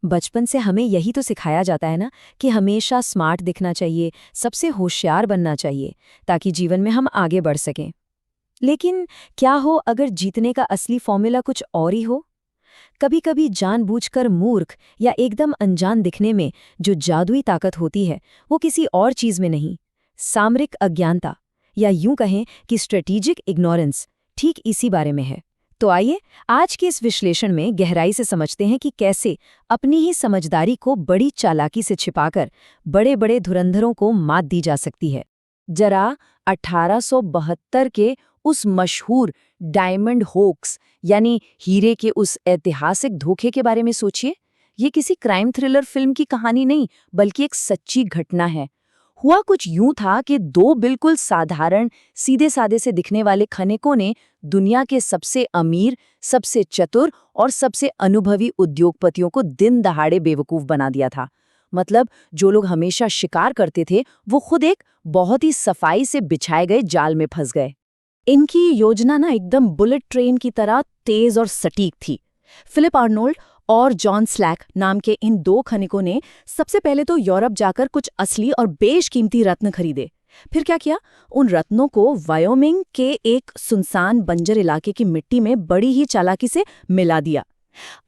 बचपन से हमें यही तो सिखाया जाता है ना कि हमेशा स्मार्ट दिखना चाहिए, सबसे होशियार बनना चाहिए, ताकि जीवन में हम आगे बढ़ सकें। लेकिन क्या हो अगर जीतने का असली फॉर्मूला कुछ और ही हो? कभी-कभी जानबूझकर मूर्ख या एकदम अनजान दिखने में जो जादुई ताकत होती है, वो किसी और चीज में नहीं, सामरिक अज्ञानता या यूं कहें कि स्ट्रेटेजिक इग्नोरेंस ठीक इसी बारे में है। तो आइए आज के इस विश्लेषण में गहराई से समझते हैं कि कैसे अपनी ही समझदारी को बड़ी चालाकी से छिपाकर बड़े-बड़े धुरंधरों को मात दी जा सकती है। जरा 1872 के उस मशहूर डायमंड होक्स यानी हीरे के उस ऐतिहासिक धोखे के बारे में सोचिए। ये किसी क्राइम थ्रिलर फिल्म की कहानी नहीं, बल्कि एक सच्ची घटना है। हुआ कुछ यूं था कि दो बिल्कुल साधारण सीधे साधे से दिखने वाले खनिकों ने दुनिया के सबसे अमीर, सबसे चतुर और सबसे अनुभवी उद्योगपतियों को दिन दहाड़े बेवकूफ बना दिया था। मतलब जो लोग हमेशा शिकार करते थे, वो खुद एक बहुत ही सफाई से बिछाए गए जाल में फंस गए। इनकी ये योजना ना एकदम बुलेट ट्रेन की तरह तेज और सटीक थी। फिलिप आर्नोल्ड और जॉन स्लैक नाम के इन दो खनिकों ने सबसे पहले तो यूरोप जाकर कुछ असली और बेशकीमती रत्न खरीदे। फिर क्या किया? उन रत्नों को वायोमिंग के एक सुनसान बंजर इलाके की मिट्टी में बड़ी ही चालाकी से मिला दिया।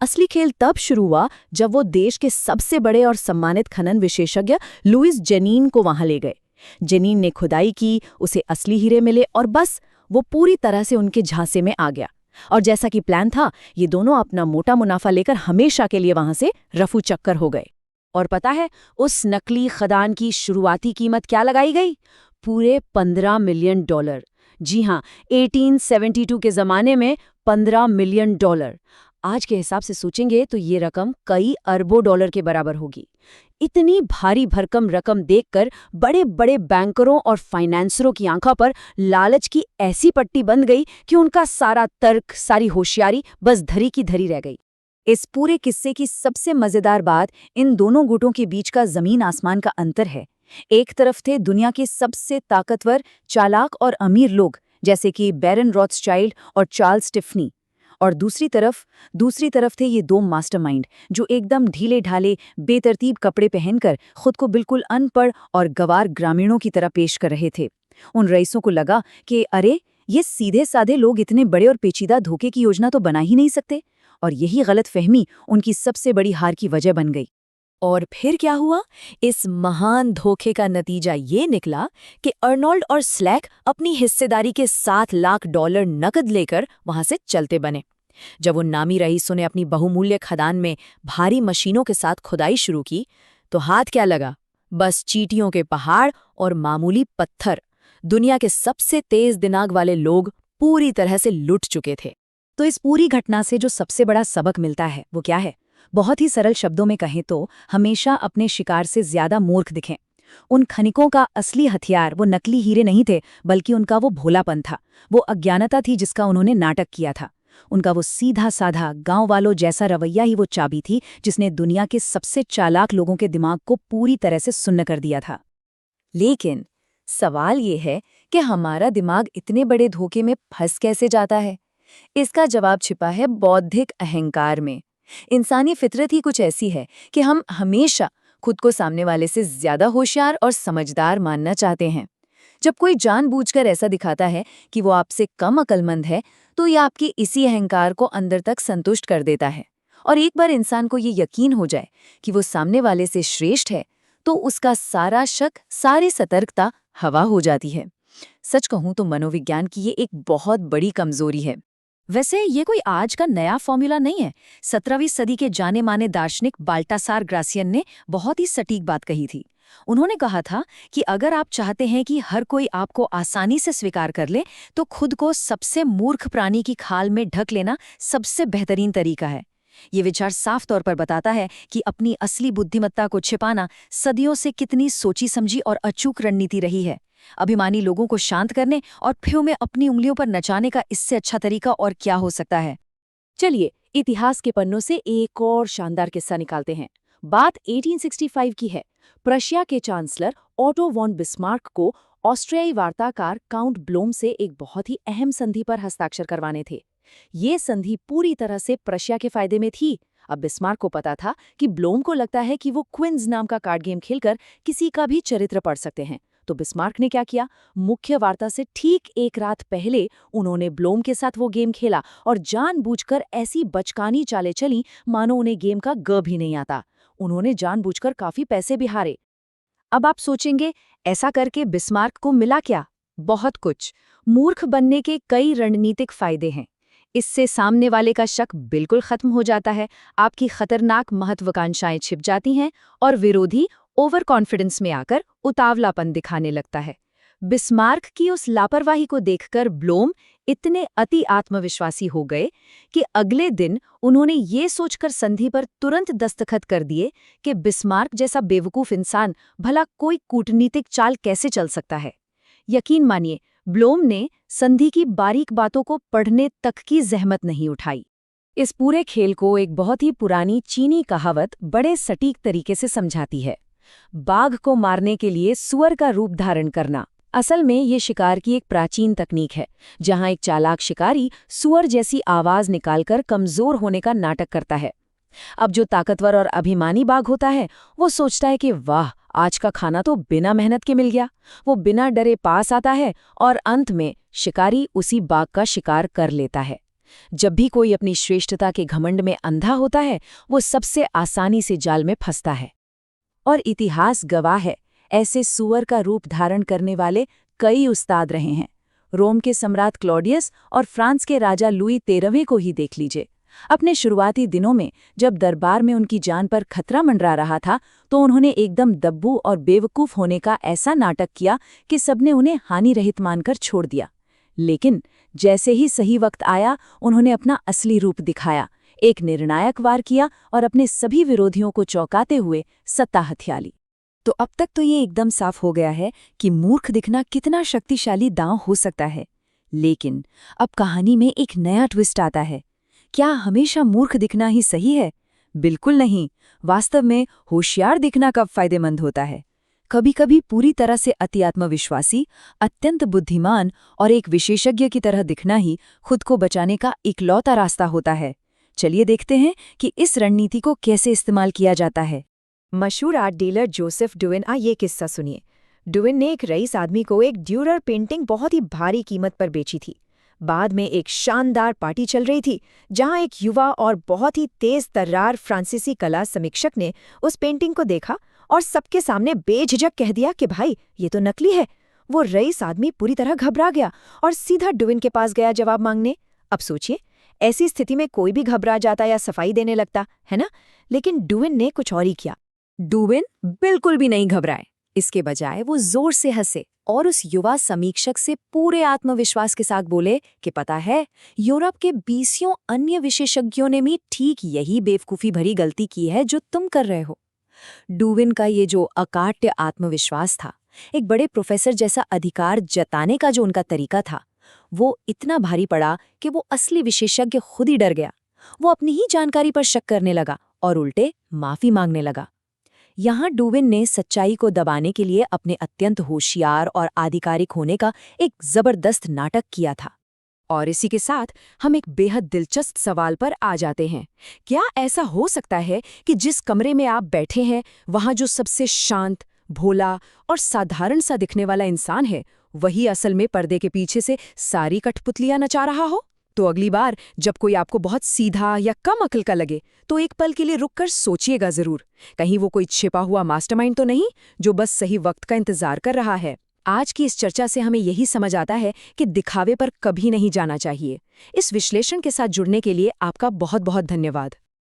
असली खेल तब शुरू हुआ जब वो देश के सबसे बड़े और सम्मानित खनन विशेषज्ञ लुइस जेनीन को वहां ले गए। जेनीन ने खुदाई की, उसे असली हीरे मिले और बस वो पूरी तरह से उनके झांसे में आ गया। और जैसा कि प्लान था, ये दोनों अपना मोटा मुनाफा लेकर हमेशा के लिए वहां से रफू चक्कर हो गए। और पता है उस नकली खदान की शुरुआती कीमत क्या लगाई गई? पूरे $15 मिलियन। जी हाँ, 1872 के जमाने में $15 मिलियन। आज के हिसाब से सोचेंगे तो ये रकम कई अरबों डॉलर के बराबर होगी। इतनी भारी भरकम रकम देखकर बड़े बड़े बैंकरों और फाइनेंसरों की आंखों पर लालच की ऐसी पट्टी बंध गई कि उनका सारा तर्क, सारी होशियारी बस धरी की धरी रह गई। इस पूरे किस्से की सबसे मजेदार बात इन दोनों गुटों के बीच का जमीन आसमान का अंतर है। एक तरफ थे दुनिया के सबसे ताकतवर, चालाक और अमीर लोग, जैसे कि बैरन रॉथस्चाइल्ड और चार्ल्स टिफनी, और दूसरी तरफ थे ये दो मास्टरमाइंड जो एकदम ढीले ढाले बेतरतीब कपड़े पहनकर खुद को बिल्कुल अनपढ़ और गवार ग्रामीणों की तरह पेश कर रहे थे। उन रईसों को लगा कि अरे, ये सीधे साधे लोग इतने बड़े और पेचीदा धोखे की योजना तो बना ही नहीं सकते, और यही गलतफहमी उनकी सबसे बड़ी हार की वजह बन गई। और फिर क्या हुआ? इस महान धोखे का नतीजा ये निकला कि अर्नोल्ड और स्लैक अपनी हिस्सेदारी के $7 लाख नकद लेकर वहां से चलते बने। जब उन नामी रईसों ने अपनी बहुमूल्य खदान में भारी मशीनों के साथ खुदाई शुरू की, तो हाथ क्या लगा? बस चींटियों के पहाड़ और मामूली पत्थर। दुनिया के सबसे तेज दिमाग वाले लोग पूरी तरह से लुट चुके थे। तो इस पूरी घटना से जो सबसे बड़ा सबक मिलता है वो क्या है? बहुत ही सरल शब्दों में कहें तो हमेशा अपने शिकार से ज्यादा मूर्ख दिखें। उन खनिकों का असली हथियार वो नकली हीरे नहीं थे, बल्कि उनका वो भोलापन था, वो अज्ञानता थी जिसका उन्होंने नाटक किया था। उनका वो सीधा साधा गांव वालों जैसा रवैया ही वो चाबी थी जिसने दुनिया के सबसे चालाक लोगों के दिमाग को पूरी तरह से सुन्न कर दिया था। लेकिन सवाल ये है कि हमारा दिमाग इतने बड़े धोखे में फंस कैसे जाता है? इसका जवाब छिपा है बौद्धिक अहंकार में। इंसानी फितरत ही कुछ ऐसी है कि हम हमेशा खुद को सामने वाले से ज्यादा होशियार और समझदार मानना चाहते हैं। जब कोई जानबूझकर ऐसा दिखाता है कि वो आपसे कम अक्लमंद है, तो ये आपकी इसी अहंकार को अंदर तक संतुष्ट कर देता है। और एक बार इंसान को ये यकीन हो जाए कि वो सामने वाले से श्रेष्ठ है, तो उसका सारा शक, सारी सतर्कता हवा हो जाती है। सच कहूं तो मनोविज्ञान की ये एक बहुत बड़ी कमजोरी है। वैसे ये कोई आज का नया फॉर्मूला नहीं है। 17वीं सदी के जाने माने दार्शनिक बाल्टासार ग्रासियन ने बहुत ही सटीक बात कही थी। उन्होंने कहा था कि अगर आप चाहते हैं कि हर कोई आपको आसानी से स्वीकार कर ले, तो खुद को सबसे मूर्ख प्राणी की खाल में ढक लेना सबसे बेहतरीन तरीका है। ये विचार साफ तौर पर बताता है कि अपनी असली बुद्धिमत्ता को छिपाना सदियों से कितनी सोची समझी और अचूक रणनीति रही है। अभिमानी लोगों को शांत करने और फिर में अपनी उंगलियों पर नचाने का इससे अच्छा तरीका और क्या हो सकता है? चलिए इतिहास के पन्नों से एक और शानदार किस्सा निकालते हैं। बात 1865 की है। प्रशिया के चांसलर ऑटो वॉन बिस्मार्क को ऑस्ट्रियाई वार्ताकार काउंट ब्लोम से एक बहुत ही अहम संधि पर हस्ताक्षर करवाने थे। ये संधि पूरी तरह से प्रशिया के फायदे में थी। अब बिस्मार्क को पता था कि ब्लोम को लगता है कि वो क्विंस नाम का कार्ड गेम खेलकर किसी का भी चरित्र पढ़ सकते हैं। तो बिस्मार्क ने क्या किया, मुख्य वार्ता से ठीक एक रात पहले उन्होंने ब्लोम के साथ वो गेम खेला और जानबूझकर ऐसी बचकानी चालें चली मानो उन्हें गेम का ग भी नहीं आता। उन्होंने जानबूझकर काफी पैसे भी हारे। अब आप सोचेंगे, ऐसा करके बिस्मार्क को मिला क्या? बहुत कुछ। मूर्ख बनने के कई रणनीतिक फायदे हैं। इससे सामने वाले का शक बिल्कुल खत्म हो जाता है, आपकी खतरनाक महत्वाकांक्षाएं छिप जाती हैं और विरोधी ओवर कॉन्फिडेंस में आकर उतावलापन दिखाने लगता है। बिस्मार्क की उस लापरवाही को देखकर ब्लोम इतने अति आत्मविश्वासी हो गए कि अगले दिन उन्होंने ये सोचकर संधि पर तुरंत दस्तखत कर दिए कि बिस्मार्क जैसा बेवकूफ इंसान भला कोई कूटनीतिक चाल कैसे चल सकता है। यकीन मानिए, ब्लोम ने संधि की बारीक बातों को पढ़ने तक की जहमत नहीं उठाई। इस पूरे खेल को एक बहुत ही पुरानी चीनी कहावत बड़े सटीक तरीके से समझाती है। बाघ को मारने के लिए सुअर का रूप धारण करना। असल में ये शिकार की एक प्राचीन तकनीक है, जहां एक चालाक शिकारी सुअर जैसी आवाज निकालकर कमजोर होने का नाटक करता है। अब जो ताकतवर और अभिमानी बाघ होता है, वो सोचता है कि वाह, आज का खाना तो बिना मेहनत के मिल गया। वो बिना डरे पास आता है और अंत में शिकारी उसी बाघ का शिकार कर लेता है। जब भी कोई अपनी श्रेष्ठता के घमंड में अंधा होता है, वो सबसे आसानी से जाल में फंसता है। और इतिहास गवाह है, ऐसे सुअर का रूप धारण करने वाले कई उस्ताद रहे हैं। रोम के सम्राट क्लॉडियस और फ्रांस के राजा लुई 13वें को ही देख लीजिए। अपने शुरुआती दिनों में जब दरबार में उनकी जान पर खतरा मंडरा रहा था, तो उन्होंने एकदम दब्बू और बेवकूफ होने का ऐसा नाटक किया कि सबने उन्हें हानि रहित मानकर छोड़ दिया। लेकिन जैसे ही सही वक्त आया, उन्होंने अपना असली रूप दिखाया, एक निर्णायक वार किया और अपने सभी विरोधियों को चौंकाते हुए सत्ता हथिया ली। तो अब तक तो ये एकदम साफ हो गया है कि मूर्ख दिखना कितना शक्तिशाली दांव हो सकता है। लेकिन अब कहानी में एक नया ट्विस्ट आता है। क्या हमेशा मूर्ख दिखना ही सही है? बिल्कुल नहीं। वास्तव में होशियार दिखना कब फायदेमंद होता है? कभी कभी पूरी तरह से अति आत्मविश्वासी, अत्यंत बुद्धिमान और एक विशेषज्ञ की तरह दिखना ही खुद को बचाने का इकलौता रास्ता होता है। चलिए देखते हैं कि इस रणनीति को कैसे इस्तेमाल किया जाता है। मशहूर आर्ट डीलर जोसेफ डुविन का ये किस्सा सुनिए। डुविन ने एक रईस आदमी को एक ड्यूरर पेंटिंग बहुत ही भारी कीमत पर बेची थी। बाद में एक शानदार पार्टी चल रही थी, जहां एक युवा और बहुत ही तेज तर्रार फ्रांसीसी कला समीक्षक ने उस पेंटिंग को देखा और सबके सामने बेझिझक कह दिया कि भाई, ये तो नकली है। वो रईस आदमी पूरी तरह घबरा गया और सीधा डुविन के पास गया जवाब मांगने। अब सोचिए, ऐसी स्थिति में कोई भी घबरा जाता या सफाई देने लगता, है ना? लेकिन डुविन ने कुछ और ही किया। डुविन बिल्कुल भी नहीं घबराए। इसके बजाय वो जोर से हंसे और उस युवा समीक्षक से पूरे आत्मविश्वास के साथ बोले कि पता है, यूरोप के 20 अन्य विशेषज्ञों ने भी ठीक यही बेवकूफ़ी भरी गलती की है जो तुम कर रहे हो। डुविन का ये जो अकाट्य आत्मविश्वास था, एक बड़े प्रोफेसर जैसा अधिकार जताने का जो उनका तरीका था, वो इतना भारी पड़ा कि वो असली विशेषज्ञ खुद ही डर गया। वो अपनी ही जानकारी पर शक करने लगा और उल्टे माफी मांगने लगा। यहाँ डुविन ने सच्चाई को दबाने के लिए अपने अत्यंत होशियार और आधिकारिक होने का एक जबरदस्त नाटक किया था। और इसी के साथ हम एक बेहद दिलचस्प सवाल पर आ जाते हैं। क्या ऐसा हो सकता है कि जिस कमरे में आप बैठे हैं, वहाँ जो सबसे शांत, भोला और साधारण सा दिखने वाला इंसान है, वही असल में पर्दे के पीछे से सारी कठपुतलियां नचा रहा हो? तो अगली बार जब कोई आपको बहुत सीधा या कम अक्ल का लगे, तो एक पल के लिए रुककर सोचिएगा जरूर, कहीं वो कोई छिपा हुआ मास्टरमाइंड तो नहीं जो बस सही वक्त का इंतजार कर रहा है। आज की इस चर्चा से हमें यही समझ आता है कि दिखावे पर कभी नहीं जाना चाहिए। इस विश्लेषण के साथ जुड़ने के लिए आपका बहुत बहुत धन्यवाद।